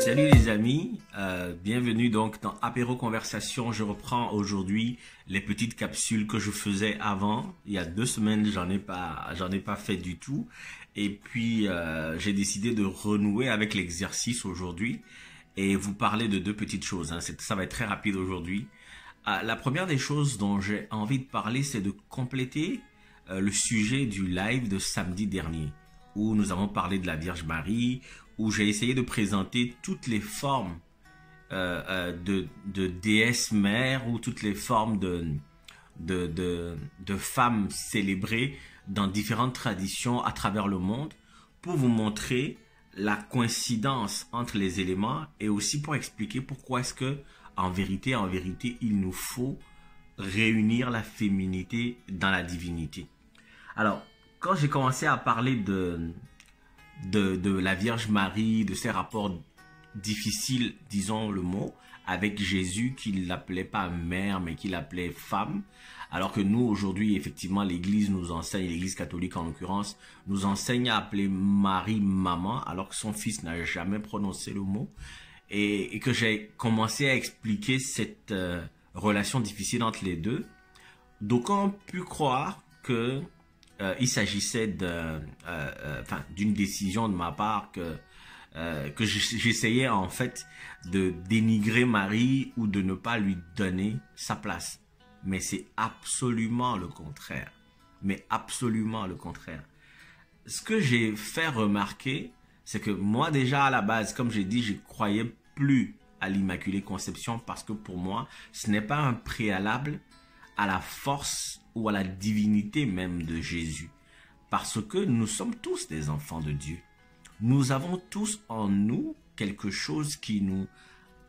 Salut les amis, bienvenue donc dans Apéro Conversation. Je reprends aujourd'hui les petites capsules que je faisais avant. Il y a 2 semaines, j'en ai pas fait du tout. Et puis j'ai décidé de renouer avec l'exercice aujourd'hui et vous parler de deux petites choses. Ça va être très rapide aujourd'hui. La première des choses dont j'ai envie de parler, c'est de compléter le sujet du live de samedi dernier, où nous avons parlé de la Vierge Marie, où j'ai essayé de présenter toutes les formes de déesse mère ou toutes les formes de femmes célébrées dans différentes traditions à travers le monde, pour vous montrer la coïncidence entre les éléments et aussi pour expliquer pourquoi est-ce que, en vérité, il nous faut réunir la féminité dans la divinité. Alors, quand j'ai commencé à parler de la Vierge Marie, de ses rapports difficiles, disons le mot, avec Jésus, qu'il l'appelait pas mère, mais qu'il l'appelait femme, alors que nous, aujourd'hui, effectivement, l'Église nous enseigne, l'Église catholique en l'occurrence, nous enseigne à appeler Marie maman, alors que son fils n'a jamais prononcé le mot, et que j'ai commencé à expliquer cette relation difficile entre les deux. D'aucuns ont pu croire que il s'agissait d'une décision de ma part que j'essayais en fait de dénigrer Marie ou de ne pas lui donner sa place. Mais c'est absolument le contraire. Mais absolument le contraire. Ce que j'ai fait remarquer, c'est que moi déjà à la base, comme j'ai dit, je croyais plus à l'Immaculée Conception parce que pour moi, ce n'est pas un préalable à la force ou à la divinité même de Jésus. Parce que nous sommes tous des enfants de Dieu. Nous avons tous en nous quelque chose qui nous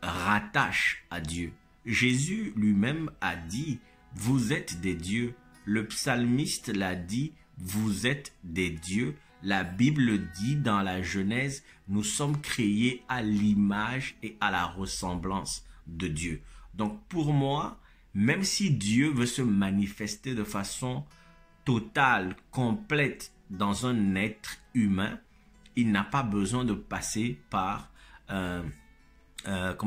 rattache à Dieu. Jésus lui-même a dit, vous êtes des dieux. Le psalmiste l'a dit, vous êtes des dieux. La Bible dit dans la Genèse, nous sommes créés à l'image et à la ressemblance de Dieu. Donc pour moi, même si Dieu veut se manifester de façon totale, complète dans un être humain, il n'a pas besoin de passer par, comment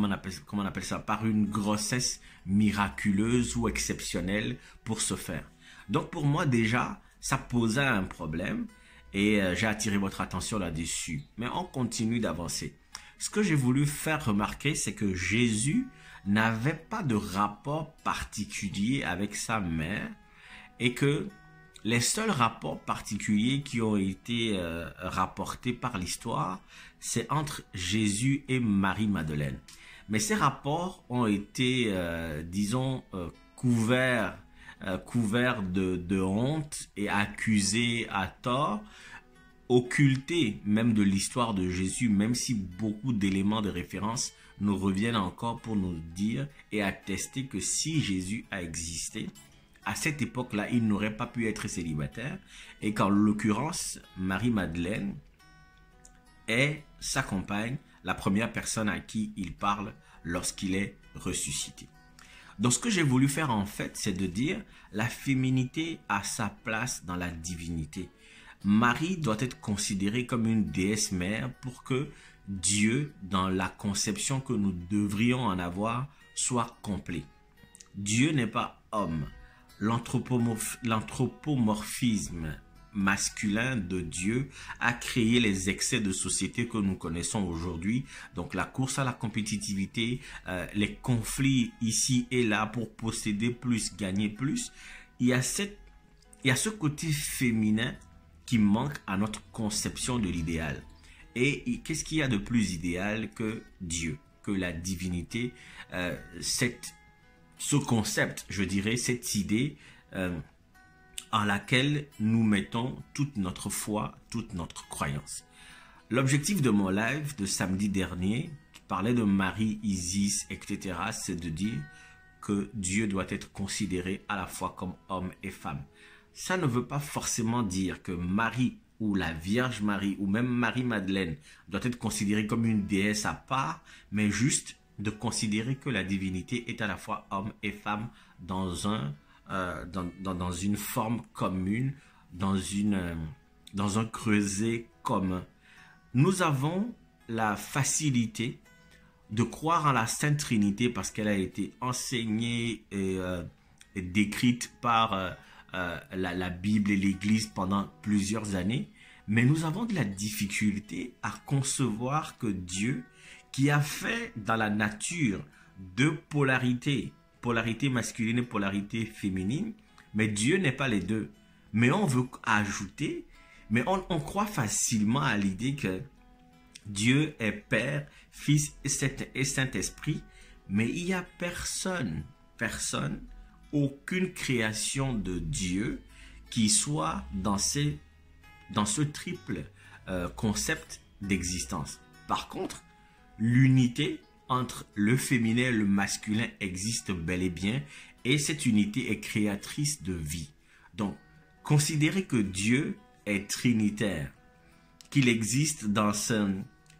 on appelle ça, par une grossesse miraculeuse ou exceptionnelle pour ce faire. Donc pour moi déjà, ça posait un problème et j'ai attiré votre attention là-dessus. Mais on continue d'avancer. Ce que j'ai voulu faire remarquer, c'est que Jésus n'avait pas de rapport particulier avec sa mère et que les seuls rapports particuliers qui ont été rapportés par l'histoire, c'est entre Jésus et Marie-Madeleine. Mais ces rapports ont été, disons, couverts de honte et accusés à tort, occultés même de l'histoire de Jésus, même si beaucoup d'éléments de référence nous reviennent encore pour nous dire et attester que si Jésus a existé, à cette époque-là, il n'aurait pas pu être célibataire et qu'en l'occurrence, Marie-Madeleine est sa compagne, la première personne à qui il parle lorsqu'il est ressuscité. Donc ce que j'ai voulu faire en fait, c'est de dire la féminité a sa place dans la divinité. Marie doit être considérée comme une déesse mère pour que Dieu, dans la conception que nous devrions en avoir, soit complet. Dieu n'est pas homme. L'anthropomorphisme masculin de Dieu a créé les excès de société que nous connaissons aujourd'hui. Donc la course à la compétitivité, les conflits ici et là pour posséder plus, gagner plus. Il y a ce côté féminin qui manque à notre conception de l'idéal. Et qu'est-ce qu'il y a de plus idéal que Dieu, que la divinité, ce concept, je dirais, cette idée en laquelle nous mettons toute notre foi, toute notre croyance. L'objectif de mon live de samedi dernier, qui parlait de Marie, Isis, etc., c'est de dire que Dieu doit être considéré à la fois comme homme et femme. Ça ne veut pas forcément dire que Marie ou la Vierge Marie ou même Marie-Madeleine doit être considérée comme une déesse à part, mais juste de considérer que la divinité est à la fois homme et femme dans une forme commune, dans un creuset commun. Nous avons la facilité de croire en la Sainte Trinité parce qu'elle a été enseignée et décrite par la Bible et l'Église pendant plusieurs années, mais nous avons de la difficulté à concevoir que Dieu, qui a fait dans la nature deux polarités, polarité masculine et polarité féminine, mais Dieu n'est pas les deux. Mais on veut ajouter, mais on croit facilement à l'idée que Dieu est Père, Fils et Saint-Esprit, mais il n'y a personne, aucune création de Dieu qui soit dans ce triple concept d'existence. Par contre, l'unité entre le féminin et le masculin existe bel et bien, et cette unité est créatrice de vie. Donc, considérer que Dieu est trinitaire, qu'il existe dans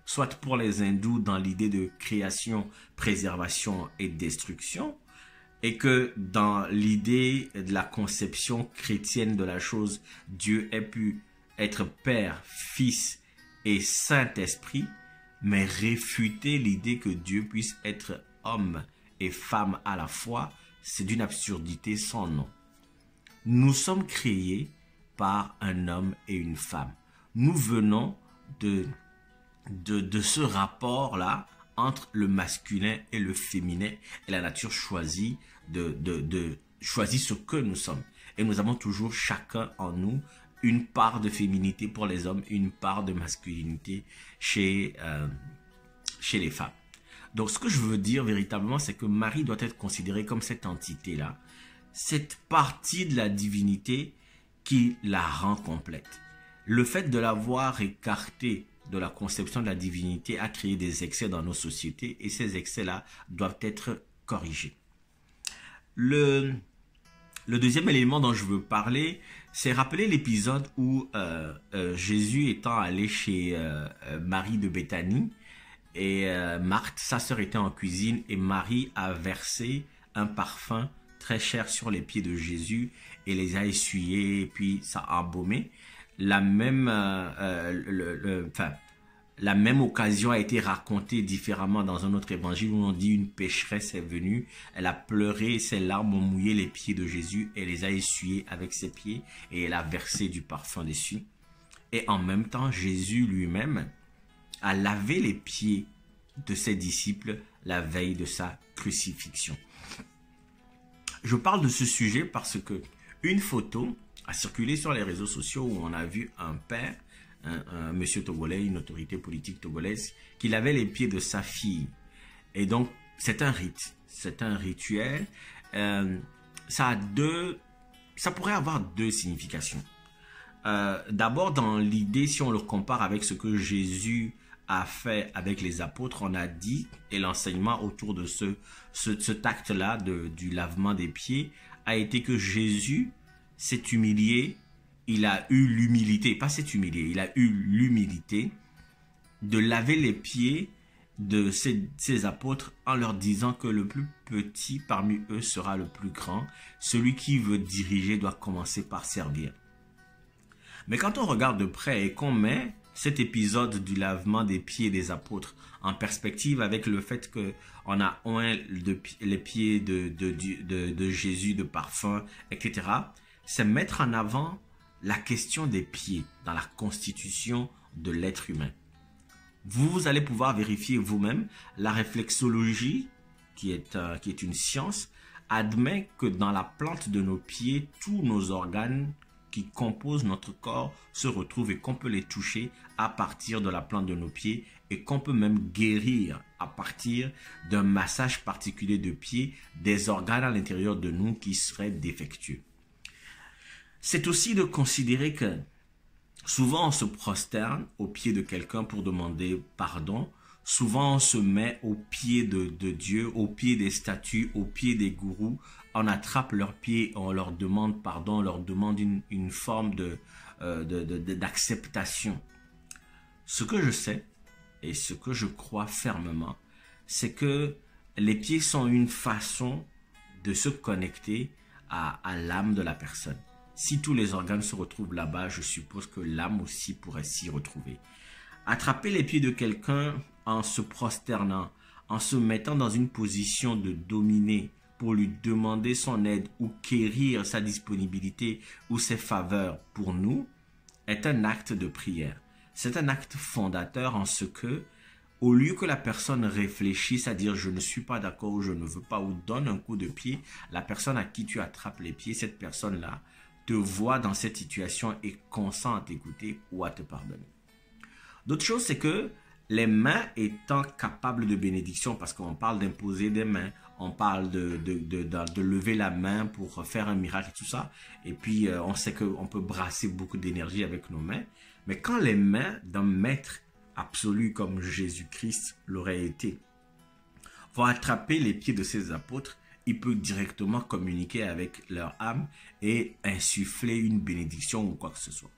soit pour les hindous dans l'idée de création, préservation et destruction, et que dans l'idée de la conception chrétienne de la chose, Dieu ait pu être Père, Fils et Saint-Esprit, mais réfuter l'idée que Dieu puisse être homme et femme à la fois, c'est d'une absurdité sans nom. Nous sommes créés par un homme et une femme. Nous venons de ce rapport-là entre le masculin et le féminin, et la nature choisit choisit ce que nous sommes. Et nous avons toujours chacun en nous une part de féminité pour les hommes, une part de masculinité chez les femmes. Donc ce que je veux dire véritablement, c'est que Marie doit être considérée comme cette entité-là, cette partie de la divinité qui la rend complète. Le fait de l'avoir écartée de la conception de la divinité a créé des excès dans nos sociétés, et ces excès-là doivent être corrigés. Le deuxième élément dont je veux parler, c'est rappeler l'épisode où Jésus étant allé chez Marie de Béthanie, et Marthe, sa sœur, était en cuisine, et Marie a versé un parfum très cher sur les pieds de Jésus et les a essuyés, et puis ça a embaumé. La même occasion a été racontée différemment dans un autre évangile où on dit une pécheresse est venue, elle a pleuré, ses larmes ont mouillé les pieds de Jésus, et les a essuyés avec ses pieds, et elle a versé du parfum dessus. Et en même temps, Jésus lui-même a lavé les pieds de ses disciples la veille de sa crucifixion. Je parle de ce sujet parce que une photo a circulé sur les réseaux sociaux où on a vu un père, un monsieur togolais, une autorité politique togolaise, qui lavait les pieds de sa fille. Et donc, c'est un rite, c'est un rituel. Ça pourrait avoir deux significations. D'abord, dans l'idée, si on le compare avec ce que Jésus a fait avec les apôtres, on a dit, et l'enseignement autour de cet acte-là du lavement des pieds a été que Jésus s'est humilié, il a eu l'humilité, pas s'est humilié, il a eu l'humilité de laver les pieds de ses apôtres en leur disant que le plus petit parmi eux sera le plus grand. Celui qui veut diriger doit commencer par servir. Mais quand on regarde de près et qu'on met cet épisode du lavement des pieds des apôtres en perspective avec le fait qu'on a oint les pieds de Jésus de parfum, etc., c'est mettre en avant la question des pieds dans la constitution de l'être humain. Vous allez pouvoir vérifier vous-même. La réflexologie, qui est une science, admet que dans la plante de nos pieds, tous nos organes qui composent notre corps se retrouvent et qu'on peut les toucher à partir de la plante de nos pieds et qu'on peut même guérir à partir d'un massage particulier de pied des organes à l'intérieur de nous qui seraient défectueux. C'est aussi de considérer que souvent on se prosterne aux pieds de quelqu'un pour demander pardon. Souvent on se met aux pieds de Dieu, aux pieds des statues, aux pieds des gourous. On attrape leurs pieds, on leur demande pardon, on leur demande une forme d'acceptation. Ce que je sais et ce que je crois fermement, c'est que les pieds sont une façon de se connecter à l'âme de la personne. Si tous les organes se retrouvent là-bas, je suppose que l'âme aussi pourrait s'y retrouver. Attraper les pieds de quelqu'un en se prosternant, en se mettant dans une position de dominer pour lui demander son aide ou quérir sa disponibilité ou ses faveurs pour nous, est un acte de prière. C'est un acte fondateur en ce que, au lieu que la personne réfléchisse à dire « je ne suis pas d'accord » ou « je ne veux pas » ou donne un coup de pied, la personne à qui tu attrapes les pieds, cette personne-là, te voit dans cette situation et consent à t'écouter ou à te pardonner. D'autre chose, c'est que les mains étant capables de bénédiction, parce qu'on parle d'imposer des mains, on parle de lever la main pour faire un miracle et tout ça, et puis on sait qu'on peut brasser beaucoup d'énergie avec nos mains, mais quand les mains d'un maître absolu comme Jésus-Christ l'aurait été vont attraper les pieds de ses apôtres, il peut directement communiquer avec leur âme et insuffler une bénédiction ou quoi que ce soit.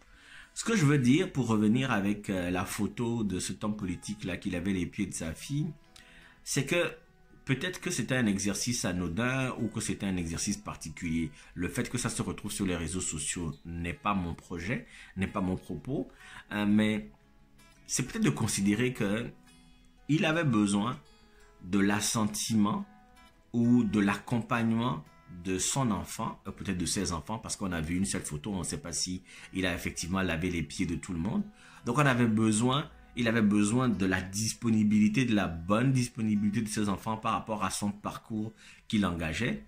Ce que je veux dire, pour revenir avec la photo de cet homme politique-là qu'il avait les pieds de sa fille, c'est que peut-être que c'était un exercice anodin ou que c'était un exercice particulier. Le fait que ça se retrouve sur les réseaux sociaux n'est pas mon projet, n'est pas mon propos, mais c'est peut-être de considérer qu'il avait besoin de l'assentiment ou de l'accompagnement de son enfant, peut-être de ses enfants, parce qu'on a vu une seule photo, on ne sait pas si il a effectivement lavé les pieds de tout le monde. Donc il avait besoin de la disponibilité, de la bonne disponibilité de ses enfants par rapport à son parcours qu'il engageait,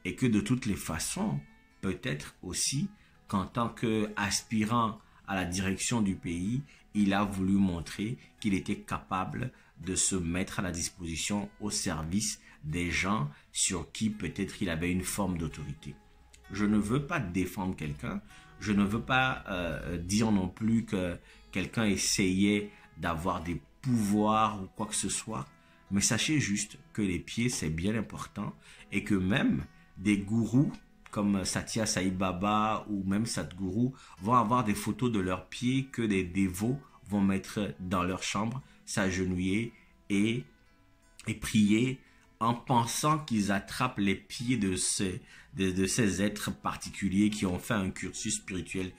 et que de toutes les façons, peut-être aussi qu'en tant qu'aspirant à la direction du pays, il a voulu montrer qu'il était capable de se mettre à la disposition au service des gens sur qui peut-être il avait une forme d'autorité. Je ne veux pas défendre quelqu'un, je ne veux pas dire non plus que quelqu'un essayait d'avoir des pouvoirs ou quoi que ce soit, mais sachez juste que les pieds c'est bien important et que même des gourous comme Satya Sai Baba ou même Sadhguru vont avoir des photos de leurs pieds que des dévots vont mettre dans leur chambre, s'agenouiller et prier en pensant qu'ils attrapent les pieds de ces êtres particuliers qui ont fait un cursus spirituel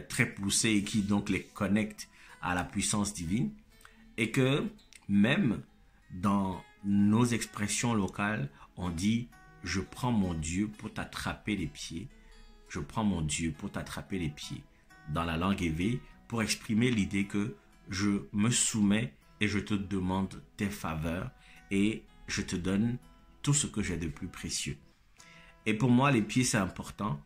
très poussé et qui donc les connectent à la puissance divine. Et que même dans nos expressions locales, on dit « je prends mon Dieu pour t'attraper les pieds ». Je prends mon Dieu pour t'attraper les pieds. Dans la langue éveillée, pour exprimer l'idée que je me soumets et je te demande tes faveurs et je te donne tout ce que j'ai de plus précieux. Et pour moi, les pieds, c'est important.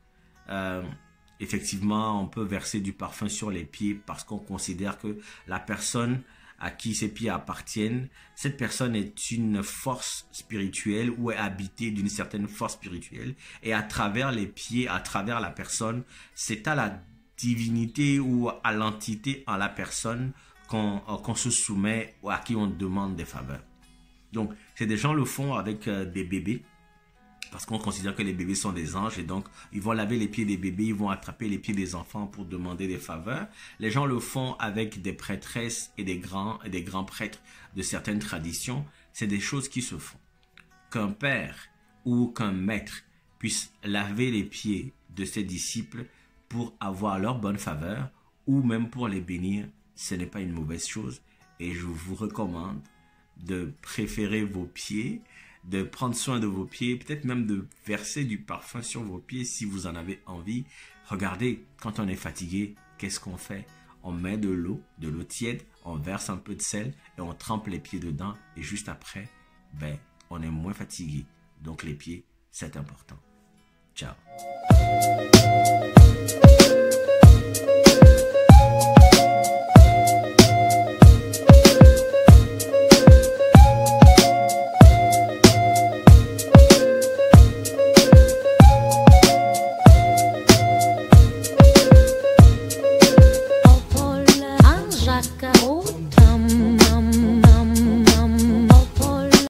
Effectivement, on peut verser du parfum sur les pieds parce qu'on considère que la personne à qui ces pieds appartiennent, cette personne est une force spirituelle ou est habitée d'une certaine force spirituelle. Et à travers les pieds, à travers la personne, c'est à la divinité ou à l'entité en la personne qu'on se soumet ou à qui on demande des faveurs. Donc, des gens le font avec des bébés parce qu'on considère que les bébés sont des anges et donc ils vont laver les pieds des bébés, ils vont attraper les pieds des enfants pour demander des faveurs. Les gens le font avec des prêtresses et des grands prêtres de certaines traditions. C'est des choses qui se font. Qu'un père ou qu'un maître puisse laver les pieds de ses disciples pour avoir leur bonne faveur ou même pour les bénir, ce n'est pas une mauvaise chose et je vous recommande de préférer vos pieds, de prendre soin de vos pieds, peut-être même de verser du parfum sur vos pieds si vous en avez envie. Regardez, quand on est fatigué, qu'est-ce qu'on fait? On met de l'eau tiède, on verse un peu de sel et on trempe les pieds dedans et juste après, on est moins fatigué. Donc les pieds, c'est important.